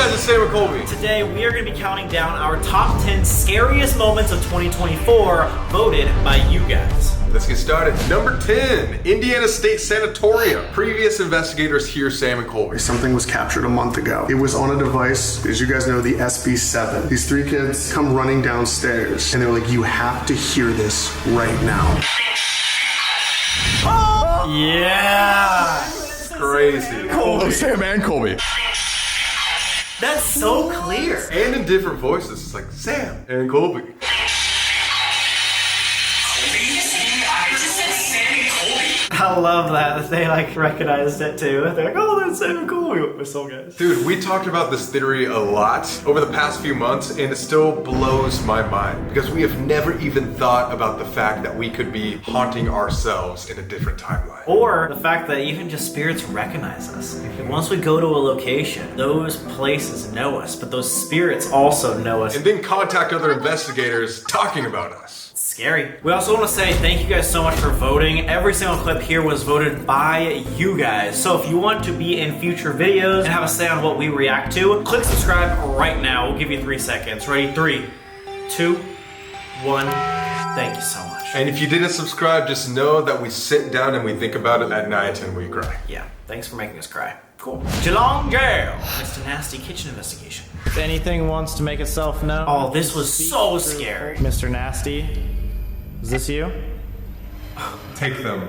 guys, it's Sam and Colby. Today we are going to be counting down our top 10 scariest moments of 2024 voted by you guys. Let's get started. Number 10, Indiana State Sanatorium. Previous investigators hear Sam and Colby. Something was captured a month ago. It was on a device, as you guys know, the SB7. These three kids come running downstairs and they're like, you have to hear this right now. Oh! Yeah! Crazy. Oh, Sam and Colby. That's so clear. And in different voices. It's like Sam and Colby. I love that they like recognized it too. They're like, oh, that's so cool. We're so guys. Dude, we talked about this theory a lot over the past few months, and it still blows my mind because we have never even thought about the fact that we could be haunting ourselves in a different timeline. Or the fact that even just spirits recognize us. Once we go to a location, those places know us, but those spirits also know us. And then contact other investigators talking about us. Scary. We also want to say thank you guys so much for voting. Every single clip here was voted by you guys. So if you want to be in future videos and have a say on what we react to, click subscribe right now. We'll give you 3 seconds. Ready? 3, 2, 1. Thank you so much. And if you didn't subscribe, just know that we sit down and we think about it at night and we cry. Yeah, thanks for making us cry. Cool. Geelong Jail. Mr. Nasty kitchen investigation. If anything wants to make itself known. Oh, this was so scary. Mr. Nasty, is this you? Take them.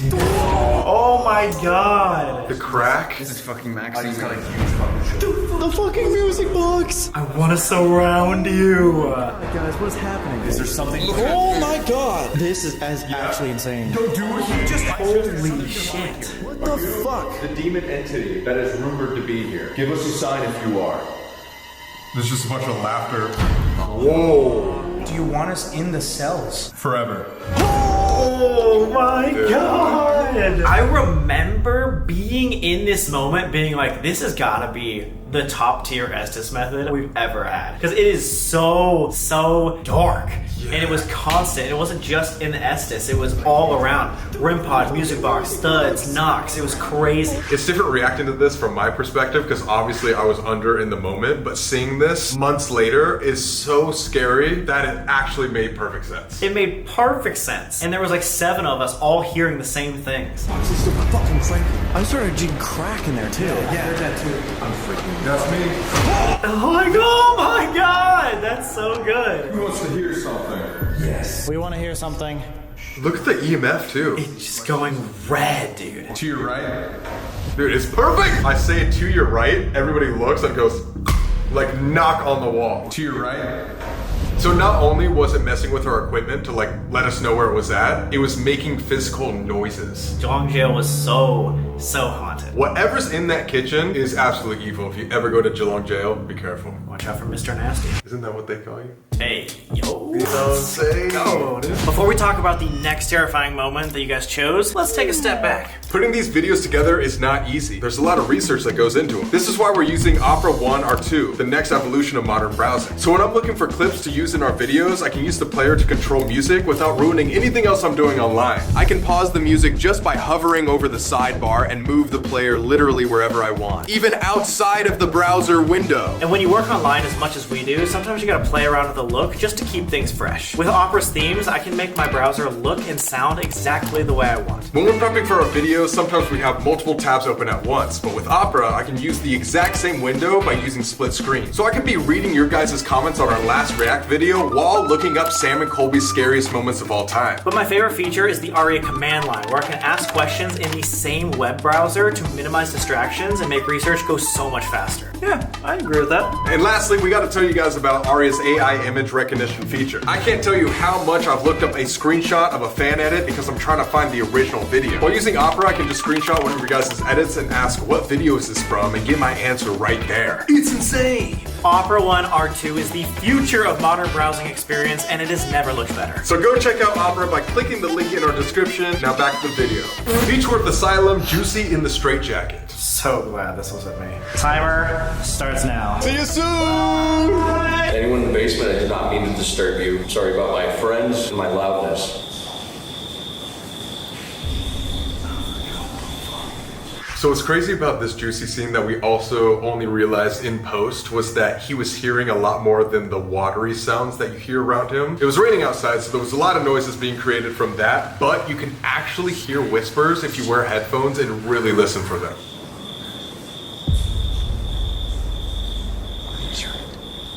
Oh my god. The crack. This is fucking Maxine. The fucking music box! I want to surround you. Guys, what is happening? Is there something? Oh my god! This is actually insane. Don't do it. You just Holy shit. What the fuck? The demon entity that is rumored to be here. Give us a sign if you are. There's just a bunch of laughter. Whoa. Do you want us in the cells? Forever. Oh my god! I remember being in this moment being like, this has gotta be the top tier Estes method we've ever had. Because it is so dark. Yeah. And it was constant. It wasn't just in the Estes, it was all around. REM pod, music box, studs, knocks. It was crazy. It's different reacting to this from my perspective because obviously I was under in the moment, but seeing this months later is so scary that it actually made perfect sense. It made perfect sense. And there was like 7 of us all hearing the same things. This is so fucking cranky. I started jigging crack in there too. Yeah, I heard that too. I'm freaking. That's me. Oh my god! That's so good. Who wants to hear something? Yes. We want to hear something. Look at the EMF too. It's just going red, dude. To your right. Dude, it's perfect! I say it to your right, everybody looks and goes, like, knock on the wall. To your right. So not only was it messing with our equipment to like let us know where it was at, it was making physical noises. Geelong Jail was so haunted. Whatever's in that kitchen is absolutely evil. If you ever go to Geelong Jail, be careful. Watch out for Mr. Nasty. Isn't that what they call you? Hey, yo. You know what I'm saying? Go, dude. Before we talk about the next terrifying moment that you guys chose, let's take a step back. Putting these videos together is not easy. There's a lot of research that goes into them. This is why we're using Opera 1 or 2, the next evolution of modern browsing. So when I'm looking for clips to use in our videos, I can use the player to control music without ruining anything else I'm doing online. I can pause the music just by hovering over the sidebar and move the player literally wherever I want, even outside of the browser window. And when you work online as much as we do, sometimes you gotta play around with the look just to keep things fresh. With Opera's themes, I can make my browser look and sound exactly the way I want. When we're prepping for our videos, sometimes we have multiple tabs open at once, but with Opera, I can use the exact same window by using split screen. So I can be reading your guys' comments on our last React video while looking up Sam and Colby's scariest moments of all time. But my favorite feature is the ARIA command line, where I can ask questions in the same web browser to minimize distractions and make research go so much faster. Yeah, I agree with that. And lastly, we gotta tell you guys about Aria's AI image recognition feature. I can't tell you how much I've looked up a screenshot of a fan edit because I'm trying to find the original video. While using Opera, I can just screenshot one of your guys' edits and ask what video is this from and get my answer right there. It's insane! Opera 1 R2 is the future of modern browsing experience, and it has never looked better. So go check out Opera by clicking the link in our description. Now back to the video. Beechworth Asylum, Juicy in the Straitjacket. So glad this wasn't me. Timer starts now. See you soon! Anyone in the basement, I did not mean to disturb you. Sorry about my friends and my loudness. So what's crazy about this juicy scene that we also only realized in post was that he was hearing a lot more than the watery sounds that you hear around him. It was raining outside, so there was a lot of noises being created from that, but you can actually hear whispers if you wear headphones and really listen for them.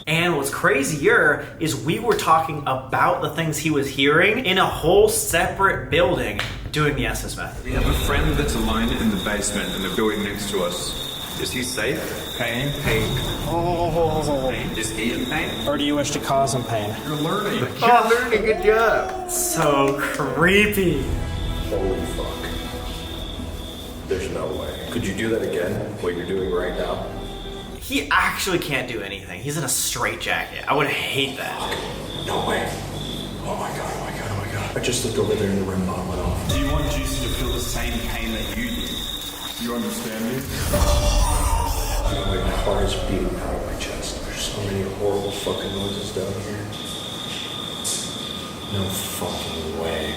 And what's crazier is we were talking about the things he was hearing in a whole separate building doing the Estes method. We have a friend that's alone in the basement in the building next to us. Is he safe? Pain? Pain. Oh. Pain. Is he in pain? Or do you wish to cause him pain? You're learning. You're learning, good job. So creepy. Holy fuck. There's no way. Could you do that again? What you're doing right now? He actually can't do anything. He's in a straitjacket. I would hate that. No way. Oh my god, oh my god, oh my god. I just looked over there and the REM bottom went off. Do you want Juicy to feel the same pain that you do? You understand me? My heart is beating out of my chest. There's so many horrible fucking noises down here. No fucking way.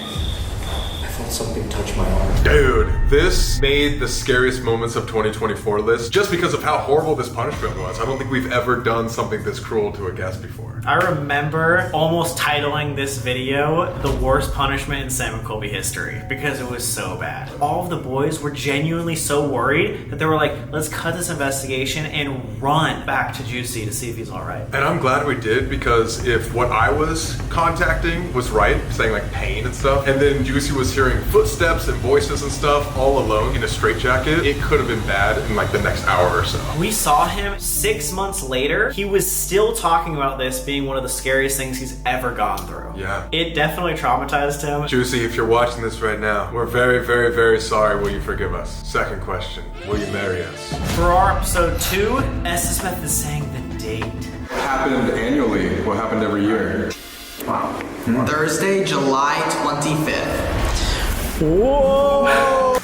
I felt something touch my arm. Dude, this made the scariest moments of 2024 list just because of how horrible this punishment was. I don't think we've ever done something this cruel to a guest before. I remember almost titling this video the worst punishment in Sam and Colby history because it was so bad. All of the boys were genuinely so worried that they were like, let's cut this investigation and run back to Juicy to see if he's all right. And I'm glad we did, because if what I was contacting was right, saying like pain and stuff, and then Juicy was hearing footsteps and voices and stuff all alone in a straitjacket, it could have been bad in like the next hour or so. We saw him 6 months later. He was still talking about this being one of the scariest things he's ever gone through. Yeah. It definitely traumatized him. Juicy, if you're watching this right now, we're very, very, very sorry. Will you forgive us? Second question, will you marry us? For our episode 2, Estes Meth is saying the date. What happened annually? What happened every year? Wow. Thursday, July 25th. Whoa!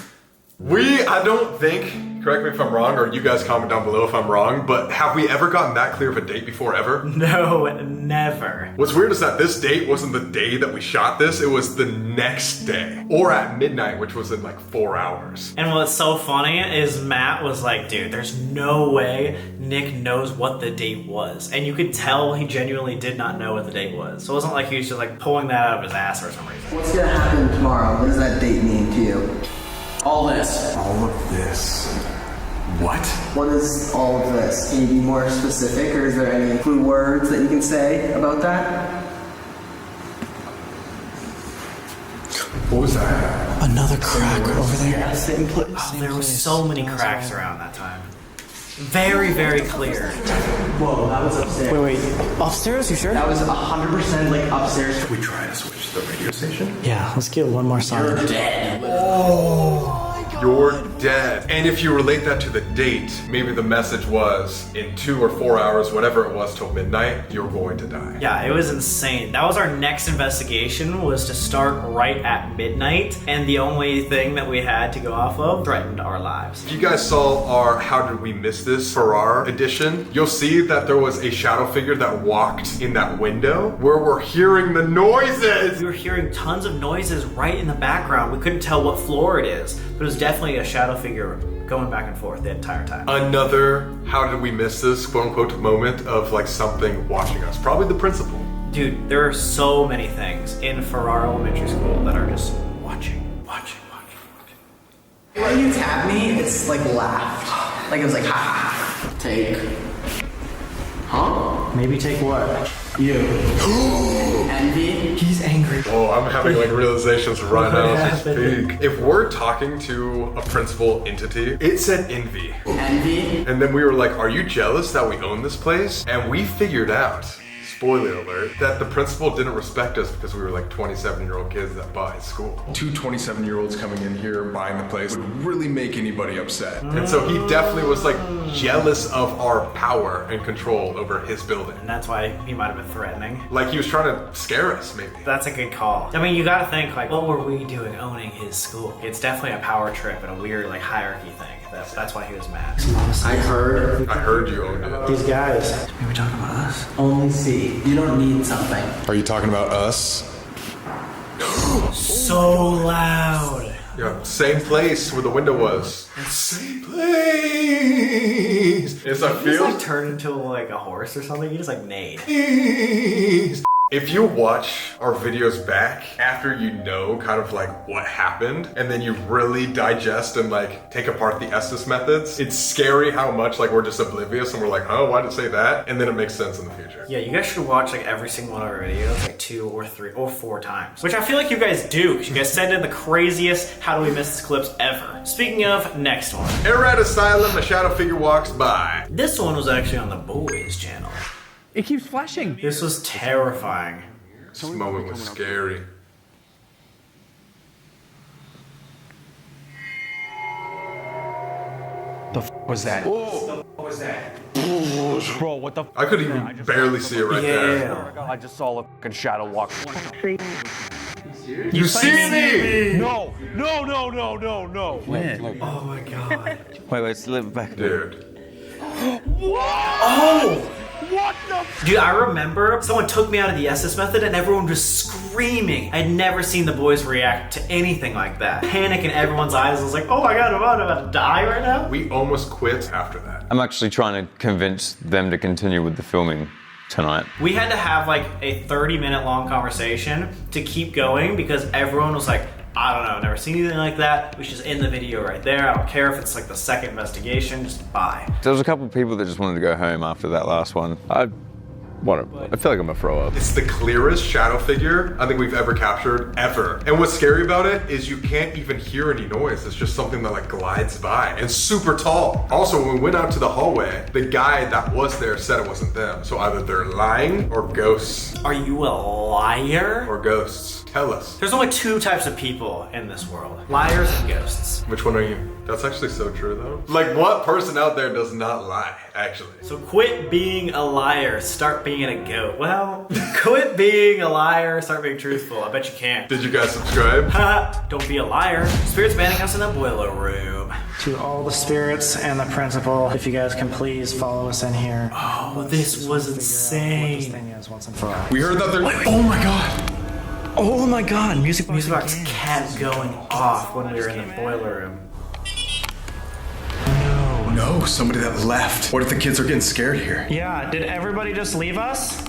I don't think, correct me if I'm wrong, or you guys comment down below if I'm wrong, but have we ever gotten that clear of a date before ever? No, never. What's weird is that this date wasn't the day that we shot this, it was the next day. Or at midnight, which was in like 4 hours. And what's so funny is Matt was like, dude, there's no way Nick knows what the date was. And you could tell he genuinely did not know what the date was. So it wasn't like he was just like pulling that out of his ass for some reason. What's gonna happen tomorrow? What does that date mean to you? All this. All of this. What? What is all of this? Can you be more specific, or is there any clue words that you can say about that? What was that? Another crack over there. Same place. Oh, there were so many cracks around that time. Very, very clear. Whoa, that was upstairs. Wait. Upstairs, you sure? That was 100% like upstairs. We try to switch the radio station? Yeah, let's give it one more song. You're dead. You're dead. And if you relate that to the date, maybe the message was in 2 or 4 hours, whatever it was till midnight, you're going to die. Yeah, it was insane. That was our next investigation, was to start right at midnight, and the only thing that we had to go off of threatened our lives. If you guys saw our How Did We Miss This Farrar edition, you'll see that there was a shadow figure that walked in that window where we're hearing the noises. We were hearing tons of noises right in the background. We couldn't tell what floor it is, but it was definitely a shadow figure going back and forth the entire time. Another How Did We Miss This quote unquote moment of like something watching us. Probably the principal. Dude, there are so many things in Farrar Elementary School that are just watching. When you tap me, it's like laughed. Like it was like, ha ha ha. Take. Huh? Maybe take what? You. Envy. He's angry. Oh, I'm having like realizations right now as we speak. If we're talking to a principal entity, it said envy. Envy. And then we were like, are you jealous that we own this place? And we figured out, spoiler alert, that the principal didn't respect us because we were like 27-year-old kids that bought his school. 2 27-year-olds coming in here buying the place would really make anybody upset. And so he definitely was like jealous of our power and control over his building. And that's why he might have been threatening. Like he was trying to scare us, maybe. That's a good call. I mean, you gotta think, like, what were we doing owning his school? It's definitely a power trip and a weird, like, hierarchy thing. That's why he was mad. I heard you owned it. These guys. Maybe talking about us. Only see. You don't need something. Are you talking about us? So loud. Yeah, same place where the window was. Same place. Yes, I He feel. just like turned into like a horse or something. He just like neighed. If you watch our videos back after you know kind of like what happened, and then you really digest and like take apart the Estes methods, it's scary how much like we're just oblivious and we're like, oh, why did it say that? And then it makes sense in the future. Yeah, you guys should watch like every single one of our videos like 2 or 3 or 4 times. Which I feel like you guys do, because you guys send in the craziest how do we miss this clips ever. Speaking of, next one. Farrar Asylum, a shadow figure walks by. This one was actually on the boys channel. It keeps flashing. This was terrifying. This moment was scary. The f was that? Whoa. What was that? Bro, what the f? I could even barely see it right there. I just saw a fucking shadow walk. You see me? No, no, no, no, no, no. When? Oh my god. Wait, let's live back. Dude. Oh! What the f? Dude, I remember someone took me out of the Estes method and everyone was screaming. I'd never seen the boys react to anything like that. Panic in everyone's eyes. I was like, oh my god, I'm about to die right now. We almost quit after that. I'm actually trying to convince them to continue with the filming tonight. We had to have like a 30-minute long conversation to keep going because everyone was like, I don't know, never seen anything like that. We should just end the video right there. I don't care if it's like the second investigation, just bye. There was a couple of people that just wanted to go home after that last one. I feel like I'm gonna throw up. It's the clearest shadow figure I think we've ever captured, ever. And what's scary about it is you can't even hear any noise. It's just something that like glides by and super tall. Also, when we went out to the hallway, the guy that was there said it wasn't them. So either they're lying or ghosts. Are you a liar? Or ghosts. Tell us. There's only 2 types of people in this world. Liars and ghosts. Which one are you? That's actually so true though. Like what person out there does not lie, actually? So quit being a liar, start being a goat. Well, quit being a liar, start being truthful. I bet you can. Did you guys subscribe? Ha! Don't be a liar. Spirits banning us in the boiler room. To all the spirits and the principal, if you guys can please follow us in here. Oh, this was What insane. this thing is once and for all. We heard that there. Oh my god! Oh my god, music box. Music box kept going off when we were in the boiler room. No, somebody that left. What if the kids are getting scared here? Yeah, did everybody just leave us?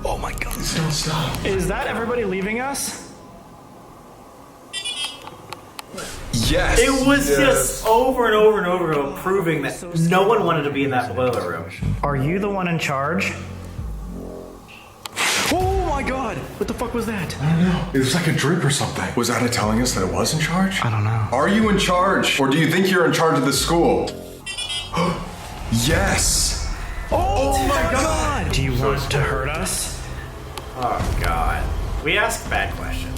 Oh my god. Don't stop. Is that everybody leaving us? Yes. It was just over and over and over again proving that no one wanted to be in that boiler room. Are you the one in charge? Oh my god! What the fuck was that? I don't know. It was like a drip or something. Was Ada telling us that it was in charge? I don't know. Are you in charge? Or do you think you're in charge of the school? Yes. Oh my god! Do you want to hurt us? Oh god. We ask bad questions.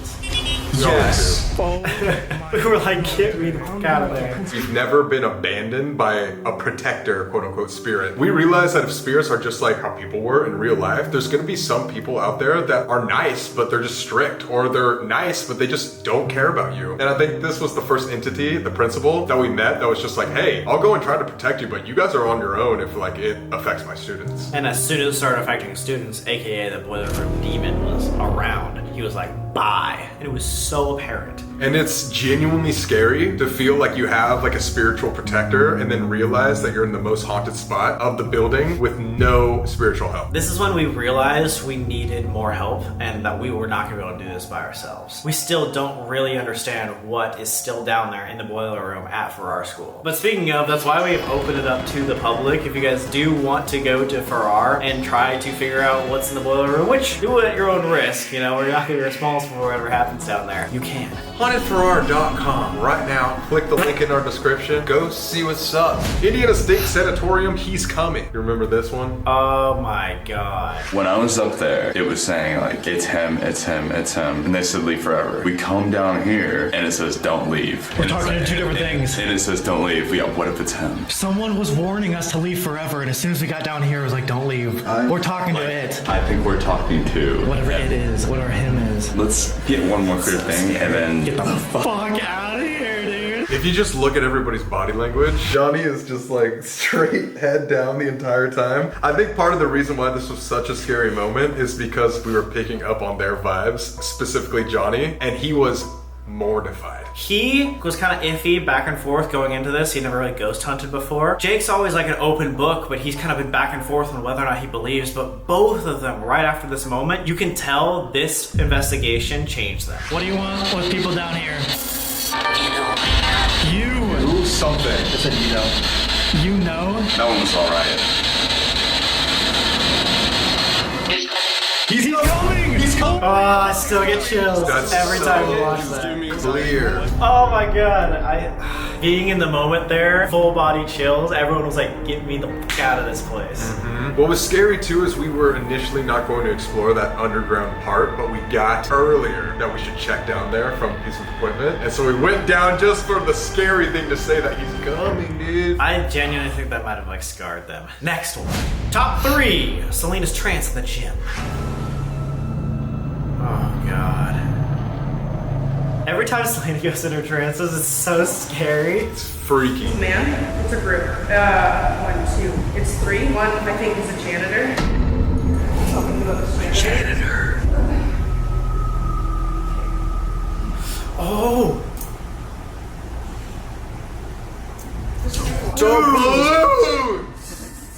Yes. We were like, get me the fuck out of there. We've never been abandoned by a protector, quote unquote, spirit. We realize that if spirits are just like how people were in real life, there's gonna be some people out there that are nice, but they're just strict, or they're nice, but they just don't care about you. And I think this was the first entity, the principal, that we met that was just like, hey, I'll go and try to protect you, but you guys are on your own if like it affects my students. And as soon as it started affecting students, aka the boiler room demon was around, he was like, bye. And it was so apparent. And it's genuinely scary to feel like you have like a spiritual protector and then realize that you're in the most haunted spot of the building with no spiritual help. This is when we realized we needed more help and that we were not going to be able to do this by ourselves. We still don't really understand what is still down there in the boiler room at Farrar School. But speaking of, that's why we've opened it up to the public. If you guys do want to go to Farrar and try to figure out what's in the boiler room, which do it at your own risk, you know, we're not going to be responsible for whatever happens down there. You can. HauntedFarrar.com. Right now, click the link in our description. Go see what's up. Indiana State Sanatorium, Hes Coming. You remember this one? Oh my god. When I was up there, it was saying like, it's him, it's him, it's him. And they said leave forever. We come down here and it says don't leave. We're talking two different things. And it says don't leave. Yeah, what if it's him? Someone was warning us to leave forever, and as soon as we got down here, it was like, don't leave. We're talking to it. I think we're talking to Whatever it is, whatever him is. Let's get one more clear thing and then Get the fuck out of here, dude. If you just look at everybody's body language, Johnny is just like straight head down the entire time. I think part of the reason why this was such a scary moment is because we were picking up on their vibes, specifically Johnny, and he was mortified. He was kind of iffy back and forth going into this. He never really ghost hunted before. Jake's always like an open book, but he's kind of been back and forth on whether or not he believes. But both of them, right after this moment, you can tell this investigation changed them. What do you want with people down here? You. Do something. It's a you know. That one was alright. He's coming! He's coming! Oh, I still get chills every time I watch that. Clear. Oh my god, being in the moment there, full body chills. Everyone was like, "Get me the fuck out of this place." What was scary too is we were initially not going to explore that underground part, but we got earlier that we should check down there from a piece of equipment, and so we went down just for the scary thing to say that he's coming, dude. I genuinely think that might have like scarred them. Next one, top 3: Selenas Trans in the gym. Oh god. Every time Selena goes in her trances, it's so scary. It's freaky. Man, it's a group. 1, 2. It's 3. 1, I think, is a janitor. Talking about the janitor. Oh! Dude!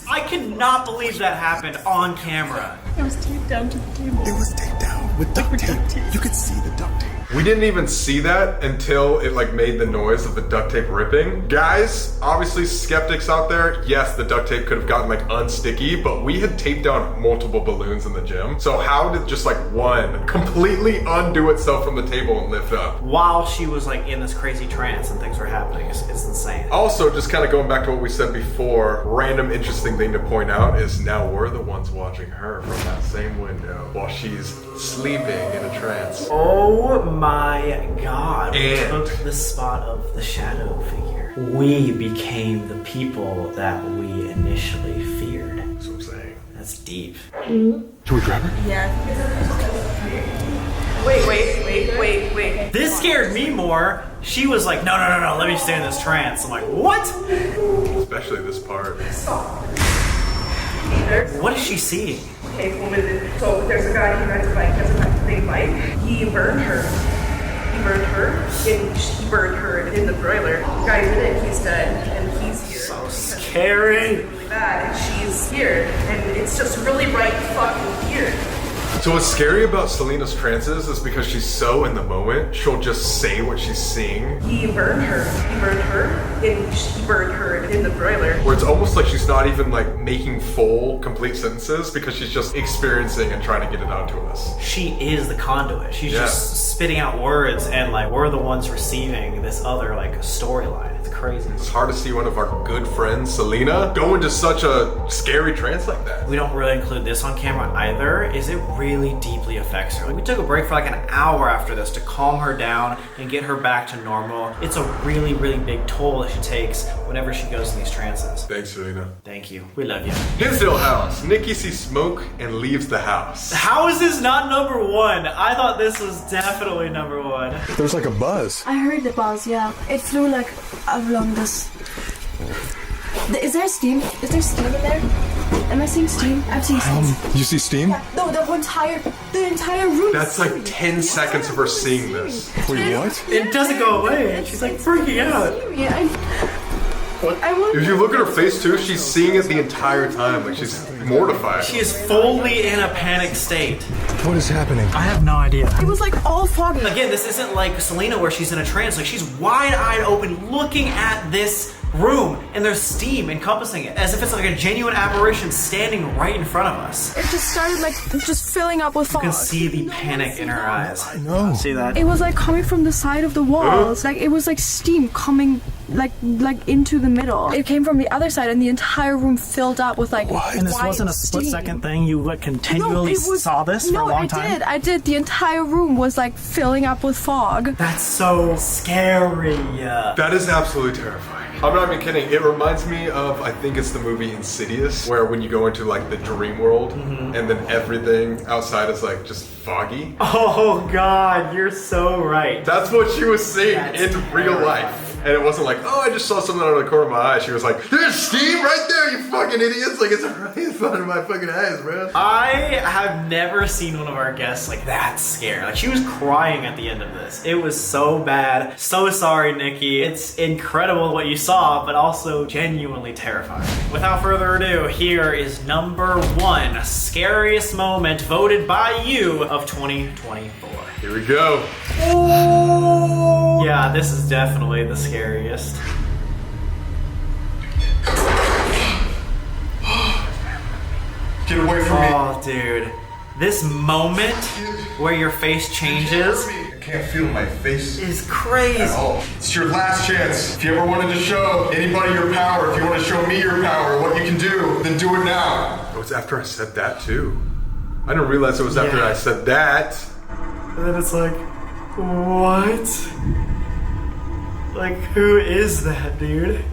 I cannot believe that happened on camera. It was taped down to the table. It was taped down with duct tape. You could see the duct tape. We didn't even see that until it like made the noise of the duct tape ripping. Guys, obviously skeptics out there, yes, the duct tape could have gotten like unsticky, but we had taped down multiple balloons in the gym. So how did just like one completely undo itself from the table and lift up? While she was like in this crazy trance and things were happening. It's insane. Also, just kind of going back to what we said before, random interesting thing to point out is now we're the ones watching her from that same window while she's sleeping in a trance. Oh my god. We And took the spot of the shadow figure. We became the people that we initially feared. That's what I'm saying. That's deep. Can we grab her? Yeah. Wait. This scared me more. She was like, no, let me stay in this trance. I'm like, what? Especially this part. What is she seeing? Okay, so there's a guy, he rides a bike, has a big bike. He burned her. He burned her in the broiler. The guy's in it, he's dead, and he's here. So scary. Really bad, and she's here, and it's just really right fucking here. So what's scary about Selena's trances is because she's so in the moment, she'll just say what she's seeing. He burned her in the broiler. Where it's almost like she's not even like making full, complete sentences because she's just experiencing and trying to get it out to us. She is the conduit. She's just spitting out words, and like we're the ones receiving this other like storyline. It's crazy. It's hard to see one of our good friends, Selena, go into such a scary trance like that. We don't really include this on camera either. Is it really deeply affects her? Like, we took a break for like an hour after this to calm her down and get her back to normal. It's a really, really big toll that she takes whenever she goes in these trances. Thanks, Selena. Thank you. We love you. Hinsdale House. Nikki sees smoke and leaves the house. How is this not number 1? I thought this was definitely number 1. There's like a buzz. I heard the buzz, yeah. It flew like along this. Is there steam? Is there steam in there? Am I seeing steam? I'm seeing steam. You see steam? Yeah. No, the entire room. That's like 10 seconds of her seeing this. Wait, what? It doesn't go away, and she's like freaking out. If you look at her face too, she's seeing it the entire time. Like she's mortified. She is fully in a panic state. What is happening? I have no idea. It was like all foggy. Again, this isn't like Selena where she's in a trance. Like she's wide-eyed open looking at this room, and there's steam encompassing it as if it's like a genuine apparition standing right in front of us. It just started like just filling up with fog. You can see the panic in her eyes. I know. See that? It was like coming from the side of the walls. Like it was like steam coming like into the middle. It came from the other side, and the entire room filled up with like And this wasn't a steam. split-second thing? You like continually saw this for a long time? No, I did. The entire room was like filling up with fog. That's so scary. That is absolutely terrifying. I'm not even kidding. It reminds me of, I think it's the movie Insidious, where when you go into like the dream world, and then everything outside is like just foggy. Oh God, you're so right. That's what she was seeing That's in real terrifying. life. And it wasn't like, oh, I just saw something out of the corner of my eye. She was like, there's steam right there, you fucking idiots. Like, it's right in front of my fucking eyes, bro. I have never seen one of our guests like that scared. Like, she was crying at the end of this. It was so bad. So sorry, Nikki. It's incredible what you saw, but also genuinely terrifying. Without further ado, here is number 1 scariest moment voted by you of 2024. Here we go. Ooh. Yeah, this is definitely the scariest. Get away from me. Oh, dude. This moment where your face changes I can't feel my face is crazy. at all. It's your last chance. If you ever wanted to show anybody your power, if you want to show me your power, what you can do, then do it now. It was after I said that too. I didn't realize it was after I said that. And then it's like, what? Like, who is that, dude?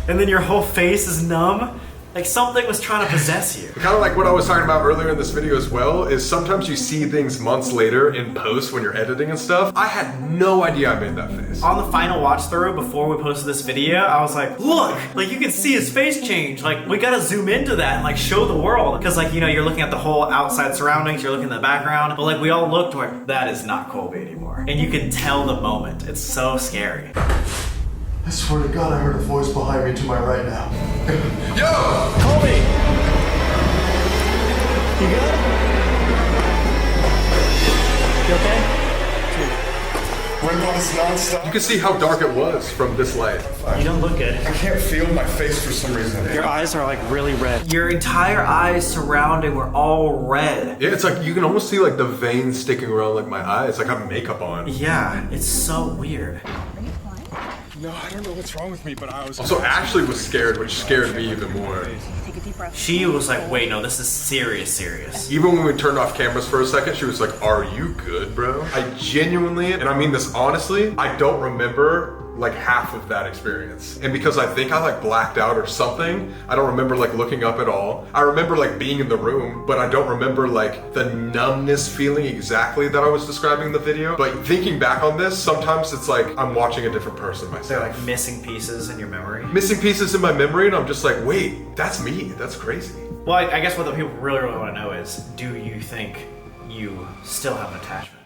And then your whole face is numb. Like something was trying to possess you. Kind of like what I was talking about earlier in this video as well, is sometimes you see things months later in post when you're editing and stuff. I had no idea I made that face. On the final watch through before we posted this video, I was like, look, like you can see his face change. Like we gotta zoom into that and like show the world. Because like, you know, you're looking at the whole outside surroundings, you're looking at the background, but like we all looked like, that is not Colby anymore. And you can tell the moment. It's so scary. I swear to God, I heard a voice behind me to my right now. Yo! Colby! You good? You okay? You can see how dark it was from this light. You don't look good. I can't feel my face for some reason. Your eyes are like really red. Your entire eyes surrounding were all red. Yeah, it's like you can almost see like the veins sticking around like my eyes. Like I have makeup on. Yeah, it's so weird. No, I don't know what's wrong with me, but I was... Also, Ashley was scared, which scared me even more. Take a deep breath. She was like, wait, no, this is serious. Even when we turned off cameras for a second, she was like, are you good, bro? I genuinely, and I mean this honestly, I don't remember like half of that experience. And because I think I like blacked out or something, I don't remember like looking up at all. I remember like being in the room, but I don't remember like the numbness feeling exactly that I was describing in the video. But thinking back on this, sometimes it's like I'm watching a different person myself. They're like missing pieces in your memory. Missing pieces in my memory, and I'm just like, wait, that's me. That's crazy. Well, I guess what the people really want to know is, do you think you still have an attachment?